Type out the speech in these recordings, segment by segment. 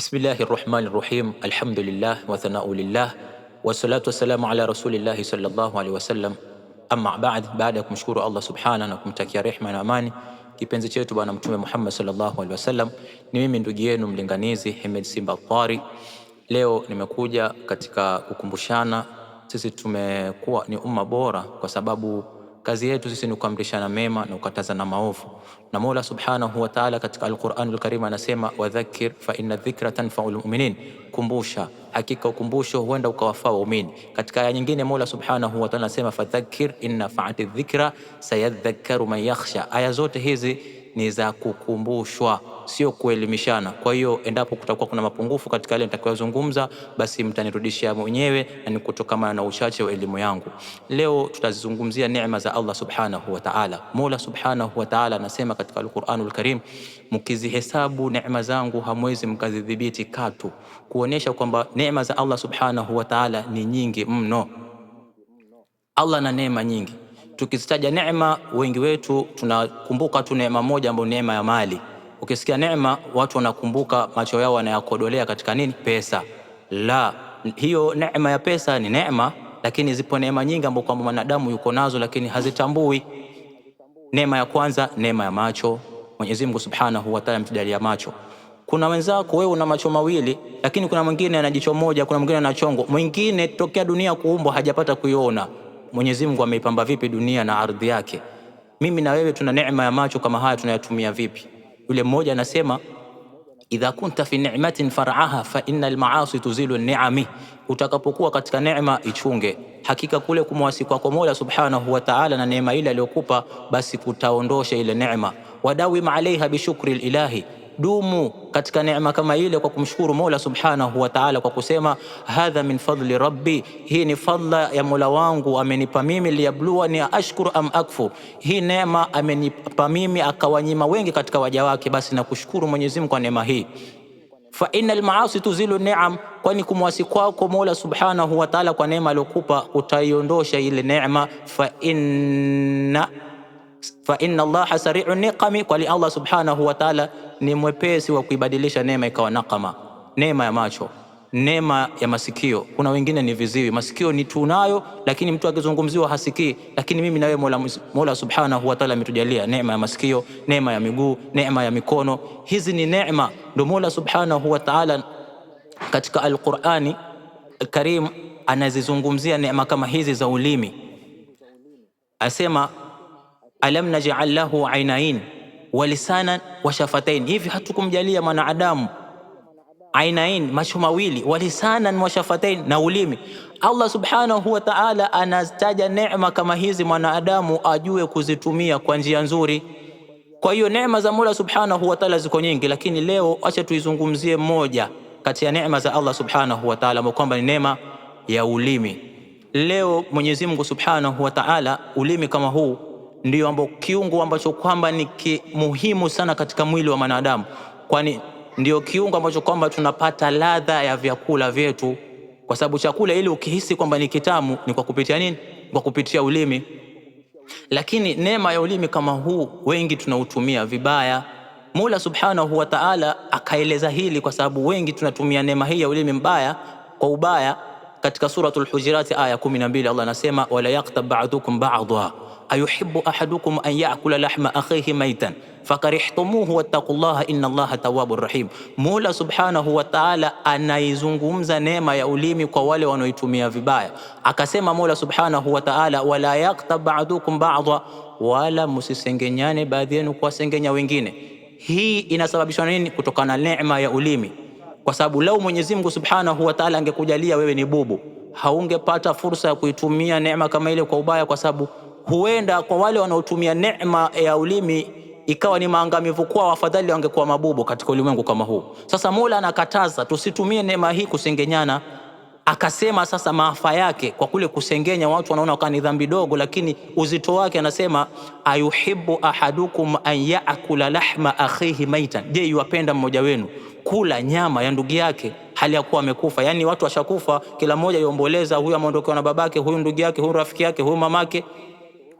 Bismillahir Rahmanir Rahim. Alhamdulillah wa thanau lillah wa salatu wassalamu ala rasulillahi sallallahu alaihi wasallam. Amma ba'd, baada ya kumshukuru Allah subhanahu na kumtakia rehma na amani kipenzi chetu bwana mtume Muhammad sallallahu alaihi wasallam, ni mimi ndugu yenu mlinganizi Hemed Simba Al-Qari. Leo nimekuja katika kukumbushana, sisi tumekuwa ni umma bora kwa sababu kazi yetu sisi ni kuamrishana mema na kukatazana maovu. Na Mola Subhanahu wa Ta'ala katika Al-Qur'anul Karim anasema wadhakkir fa inna dhikra tanfa'ul mu'minin, kumbusha, hakika ukumbusho huenda ukawafaa waumini. Katika aya nyingine Mola Subhanahu wa Ta'ala anasema fadhakkir inna fa'ati dhikra sayadhakkaru man yakhsha. Aya zote hizi ni za kukumbushwa, sio kuelimishana. Kwa hiyo endapo kutakuwa kuna mapungufu katika yale nitakayozungumza, basi mtanirudishia mwenyewe na ni kutokana na uchache wa elimu yangu. Leo tutazungumzia neema za Allah Subhanahu wa Ta'ala. Mola Subhanahu wa Ta'ala anasema katika Al-Qur'anul Karim, mkizihesabu neema zangu hamwezi mkazidhibiti katu, kuonesha kwamba neema za Allah Subhanahu wa Ta'ala ni nyingi mno. Allah na neema nyingi. Tukizitaja neema, wengi wetu tunakumbuka tu neema moja ambayo neema ya mali. Ukisikia neema, watu wanakumbuka, macho yao wanayakodolea katika nini? Pesa. La, hiyo neema ya pesa ni neema, lakini zipo neema nyingi ambazo kwamba mwanadamu yuko nazo lakini hazitambui. Neema ya kwanza, neema ya macho. Mwenyezi Mungu Subhanahu wa Ta'ala ametujalia macho. Kuna wenzako wewe una macho mawili, lakini kuna mwingine ana jicho moja, kuna mwingine ana chongo, mwingine tokea dunia kuumbwa hajapata kuiona. Mwenyezi Mungu ameipamba vipi dunia na ardhi yake? Mimi na wewe tuna neema ya macho kama haya, tunayatumia vipi? Yule mmoja anasema idha kunta fi ni'matin far'aha fa innal ma'asi tuzilu ni'ami, utakapokuwa katika neema ichunge, hakika kule kumwasi kwako Mola Subhanahu wa Ta'ala na neema ile aliyokupa basi kutaondosha ile neema. Wadawim alaiha bishukri ilahi, dumu katika neema kama ile kwa kumshukuru Mola Subhanahu wa Ta'ala kwa kusema hadha min fadli rabbi, hii ni fadla ya Mola wangu amenipa mimi, liyabluwani ashkuru am akfur, hii neema amenipa mimi akawanyima wengi katika waja wake, basi na kushukuru Mwenyezi Mungu kwa neema hii. Fa innal maasi tuzilu ni'am, kwani kumwasi kwako Mola Subhanahu wa Ta'ala kwa neema aliyokupa utaiondosha ile neema. Fa inna Allaha sari'u niqami, kwani Allah Subhanahu wa Ta'ala ni mwepesi wa kuibadilisha neema ikawa nakama. Neema ya macho, neema ya masikio. Kuna wengine ni viziwi, masikio ni tunayo, lakini mtu akizungumziwa hasikii. Lakini mimi na wewe Mola Subhanahu wa Ta'ala ametujalia neema ya masikio, neema ya miguu, neema ya mikono. Hizi ni neema. Ndio Mola Subhanahu wa Ta'ala katika Al-Qur'ani Karim anazizungumzia neema kama hizi za ulimi, asema alam naj'al lahu aynayn wa lisanan wa shafatain, hivi hatukumjalia mwanadamu aynayn, macho mawili, wa lisanan wa shafatain, na ulimi. Allah Subhanahu wa Ta'ala anazitaja neema kama hizi mwanadamu ajue kuzitumia kwa njia nzuri. Kwa hiyo neema za Mola Subhanahu wa Ta'ala ziko nyingi, lakini leo acha tuizungumzie moja kati ya neema za Allah Subhanahu wa Ta'ala, kwamba ni neema ya ulimi. Leo Mwenyezi Mungu Subhanahu wa Ta'ala, ulimi kama huu ndio ambao kiungo ambacho kwamba ni muhimu sana katika mwili wa mwanadamu, kwani ndio kiungo ambacho kwamba tunapata ladha ya vyakula vyetu, kwa sababu chakula ili ukihisi kwamba ni kitamu ni kwa kupitia nini? Kwa kupitia ulimi. Lakini neema ya ulimi kama huu wengi tunautumia vibaya. Mola Subhanahu wa Ta'ala akaeleza hili kwa sababu wengi tunatumia neema hii ya ulimi mbaya kwa ubaya. Katika suratul Hujurat aya 12 Allah anasema wala yaqtab ba'dukum ba'dha ayuhibbu ahadukum an ya'kula lahma akhihi maytan fakarihtumuhu wattaqullaha inna Allaha tawwabur rahim. Mola Subhanahu wa Ta'ala anaizungumza neema ya ulimi kwa wale wanaoitumia vibaya. Akasema Mola Subhanahu wa Ta'ala wala yaqtab ba'dukum ba'dha, wala msisengenyane baadhi yenu kuwasengenya wengine. Hii inasababishwa nini? Kutokana na neema ya ulimi. Kwa sababu lau Mwenyezi Mungu Subhanahu wa Ta'ala angekujalia wewe ni bubu, haungepata fursa ya kuitumia neema kama ile kwa ubaya, kwa sababu huenda kwa wale wanaotumia neema ya ulimi ikawa ni maangamivu kwao, afadhali wangekuwa mabubu katika ulimwengu kama huu. Sasa Mola anakataza tusitumie neema hii kusengenyana. Akasema sasa maafa yake kwa kule kusengenya, watu wanaona kama ni dhambi dogo, lakini uzito wake anasema ayuhibbu ahadukum an ya'kula lahma akhihi maitan, je, yuwapenda mmoja wenu kula nyama ya ndugu yake hali ya kuwa amekufa? Yani watu washakufa, kila mmoja yuomboleza, huyu ameondokewa na babake, huyu ndugu yake, huyu rafiki yake, huyu mamake,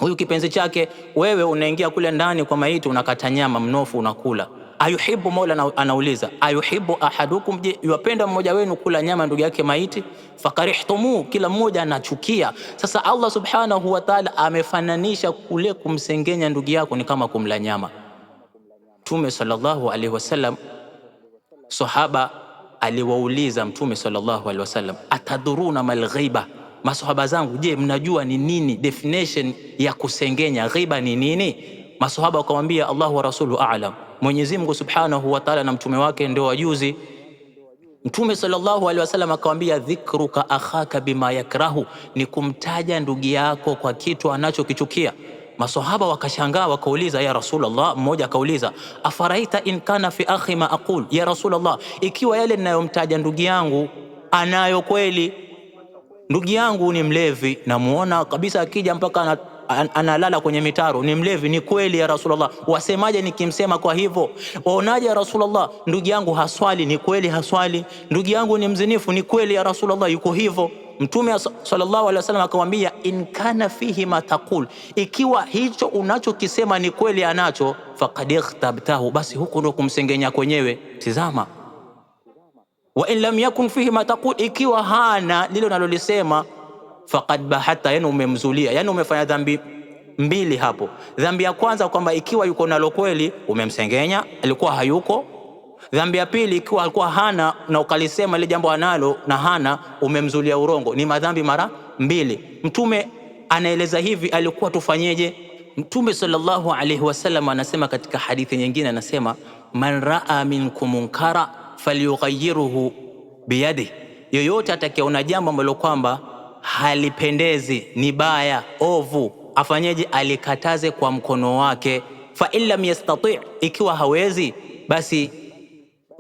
huyu kipenzi chake. Wewe unaingia kule ndani kwa maiti, unakata nyama mnofu unakula. Ayuhibbu, Mola anauliza, ayuhibbu ahadukum, je, yuwapenda mmoja wenu kula nyama ndugu yake maiti? Fakarihtumu, kila mmoja anachukia. Sasa Allah subhanahu wa ta'ala amefananisha kule kumsengenya ndugu yako ni kama kumla nyama. Mtume sallallahu alaihi wasallam, sahaba aliwauliza Mtume sallallahu alaihi wasallam, atadhuruna mal ghiba, masahaba zangu, je, mnajua ni nini definition ya kusengenya? Ghiba ni nini? Masahaba wakamwambia, Allahu wa rasuluhu a'lam, Mwenyezi Mungu subhanahu wa ta'ala na mtume wake ndio wajuzi. Mtume sallallahu alaihi wasallam akamwambia, dhikruka akhaka bima yakrahu, ni kumtaja ndugu yako kwa kitu anachokichukia. Masahaba wakashangaa wakauliza, ya Rasulullah, mmoja akauliza, afaraita in kana fi akhi ma aqul, ya Rasulullah, ikiwa yale ninayomtaja ndugu yangu anayo kweli, ndugu yangu ni mlevi, namuona kabisa akija mpaka analala kwenye mitaro, ni mlevi, ni kweli ya Rasulullah, wasemaje nikimsema kwa hivyo? Waonaje ya Rasulullah? Ndugu yangu haswali, ni kweli haswali. Ndugu yangu ni mzinifu, ni kweli ya Rasulullah, yuko hivyo. Mtume sallallahu alaihi wasallam akamwambia, in kana fihi ma taqul, ikiwa hicho unachokisema ni kweli anacho, faqad ikhtabtahu, basi huko ndo kumsengenya kwenyewe. Tizama, wa in lam yakun fihi ma taqul, ikiwa hana lile unalolisema, faqad bahata, yani umemzulia, yani umefanya dhambi mbili hapo. Dhambi ya kwanza kwamba ikiwa yuko nalo kweli umemsengenya, alikuwa hayuko. Dhambi ya pili, ikiwa alikuwa hana na ukalisema ile jambo analo na hana, umemzulia urongo. Ni madhambi mara mbili. Mtume anaeleza hivi alikuwa tufanyeje. Mtume sallallahu alaihi wasallam anasema katika hadithi nyingine, anasema, man raa minkum munkara falyughayyirhu biyadihi, yoyote atakayeona jambo ambalo kwamba halipendezi, ni baya, ovu, afanyeje? Alikataze kwa mkono wake. Fa in lam yastati, ikiwa hawezi, basi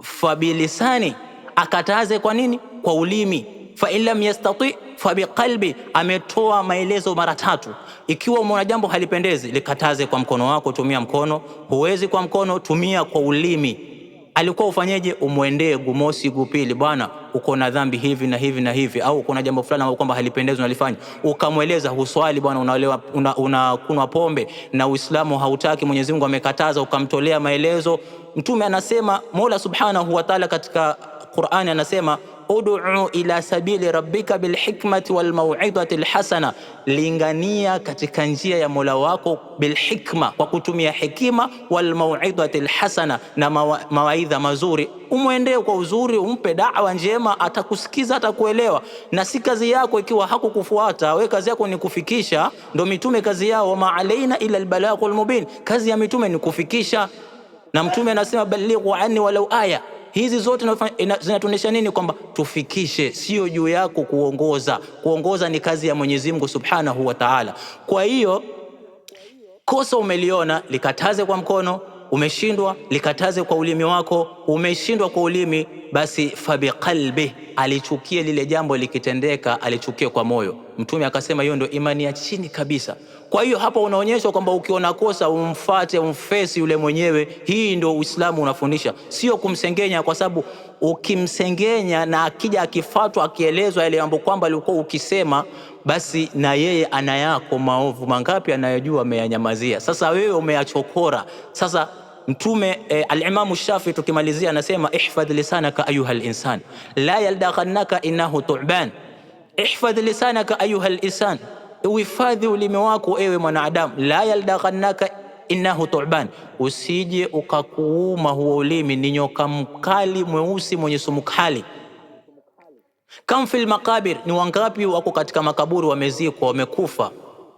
fabilisani, akataze kwa nini? Kwa ulimi. Fa in lam yastati fabiqalbi, ametoa maelezo mara tatu. Ikiwa umeona jambo halipendezi, likataze kwa mkono wako, tumia mkono. Huwezi kwa mkono, tumia kwa ulimi. Alikuwa ufanyeje? Umwendee gumosi gupili, bwana, uko na dhambi hivi na hivi na hivi, au uko na jambo fulani ambalo kwamba halipendezi unalifanya, ukamweleza. Huswali bwana, unaolewa, unakunwa pombe na Uislamu hautaki, Mwenyezi Mungu amekataza, ukamtolea maelezo. Mtume anasema, Mola subhanahu wa ta'ala katika Qur'ani anasema, ud'u ila sabili rabbika bilhikmati walmau'izati alhasana, lingania katika njia ya Mola wako bilhikma, kwa kutumia hekima, walmau'izati alhasana, na mawaidha mazuri. Umwendee kwa uzuri, umpe da'wa njema, atakusikiza, atakuelewa. Na si kazi yako ikiwa hakukufuata wewe, kazi yako ni kufikisha. Ndio mitume kazi yao, wama alaina ila albalaghul mubin, kazi ya mitume ni kufikisha. Na mtume anasema, balighu anni walau aya. Hizi zote zinatuonyesha nini? Kwamba tufikishe, sio juu yako kuongoza. Kuongoza ni kazi ya Mwenyezi Mungu Subhanahu wa Ta'ala. Kwa hiyo kosa umeliona, likataze kwa mkono. Umeshindwa, likataze kwa ulimi wako. Umeshindwa kwa ulimi, basi fabiqalbi, alichukie lile jambo likitendeka, alichukie kwa moyo. Mtume akasema hiyo ndio imani ya chini kabisa. Kwa hiyo hapa unaonyeshwa kwamba ukiona kosa umfate, umfesi yule mwenyewe. Hii ndio Uislamu unafundisha, sio kumsengenya, kwa sababu ukimsengenya na akija akifatwa, akielezwa yale mambo kwamba alikuwa ukisema, basi na yeye ana yako maovu mangapi anayojua, ameyanyamazia. Sasa wewe umeyachokora. Sasa Mtume al-Imam Shafi tukimalizia anasema, ihfadh lisanaka ayuha al-insan la yaldaghannaka innahu tu'ban. Ihfadh lisanaka ayuha al-insan, uhifadhi ulimi wako ewe mwanadamu. La yaldaghannaka innahu tu'ban, usije ukakuuma huo ulimi, ni nyoka mkali mweusi mwenye sumu kali. Kam fil maqabir, ni wangapi wako katika makaburi wamezikwa, wamekufa.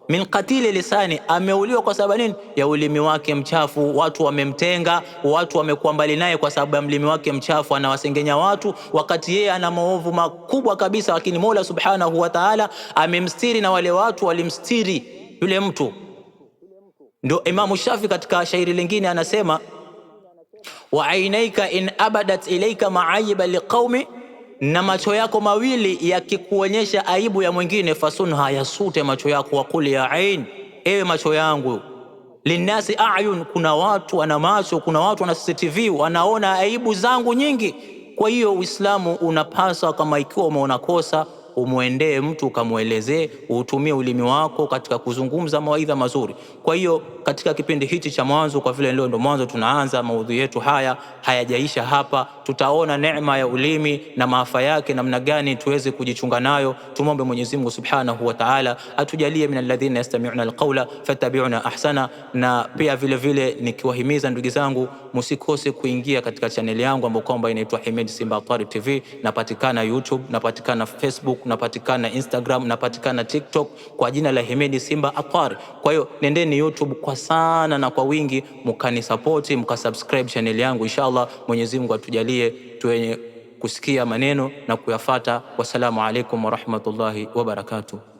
Min qatili lisani, ameuliwa kwa sababu nini? Ya ulimi wake mchafu. Watu wamemtenga, watu wamekuwa mbali naye kwa sababu ya ulimi wake mchafu. Anawasengenya watu wakati yeye ana maovu makubwa kabisa, lakini Mola Subhanahu wa Ta'ala amemstiri na wale watu walimstiri yule mtu. Ndio Imam Shafi katika shairi lingine anasema, wa ainaika in abadat ilayka ma'ayiba liqaumi, na macho yako mawili yakikuonyesha aibu ya mwingine, fasunha, yasute macho yako. Wakuli ya ain, ewe macho yangu, linasi ayun, kuna watu wana macho, kuna watu wana CCTV, wanaona aibu zangu nyingi. Kwa hiyo Uislamu unapaswa, kama ikiwa umeona kosa umuendee mtu ukamuelezee, utumie ulimi wako katika kuzungumza mawaidha mazuri. Kwa hiyo katika kipindi hichi cha mwanzo, kwa vile leo ndo mwanzo tunaanza maudhui yetu haya, hayajaisha hapa, tutaona neema ya ulimi na maafa yake namna gani tuweze kujichunga nayo. Tumombe Mwenyezi Mungu Subhanahu wa Ta'ala atujalie min alladhina yastami'una alqawla fattabi'una ahsana. Na pia vile vile nikiwahimiza ndugu zangu, msikose kuingia katika channel yangu ambayo kwamba inaitwa Hemed Simba Atwari TV. Napatikana YouTube, napatikana Facebook, napatikana Instagram, napatikana TikTok kwa jina la Hemed Simba Atwari. Kwa hiyo nendeni YouTube kwa sana na kwa wingi, mkanisupport, mkasubscribe channel yangu. Inshallah Mwenyezi Mungu atujalie tuwenye kusikia maneno na kuyafuata. Wassalamu alaikum wa rahmatullahi wa barakatuh.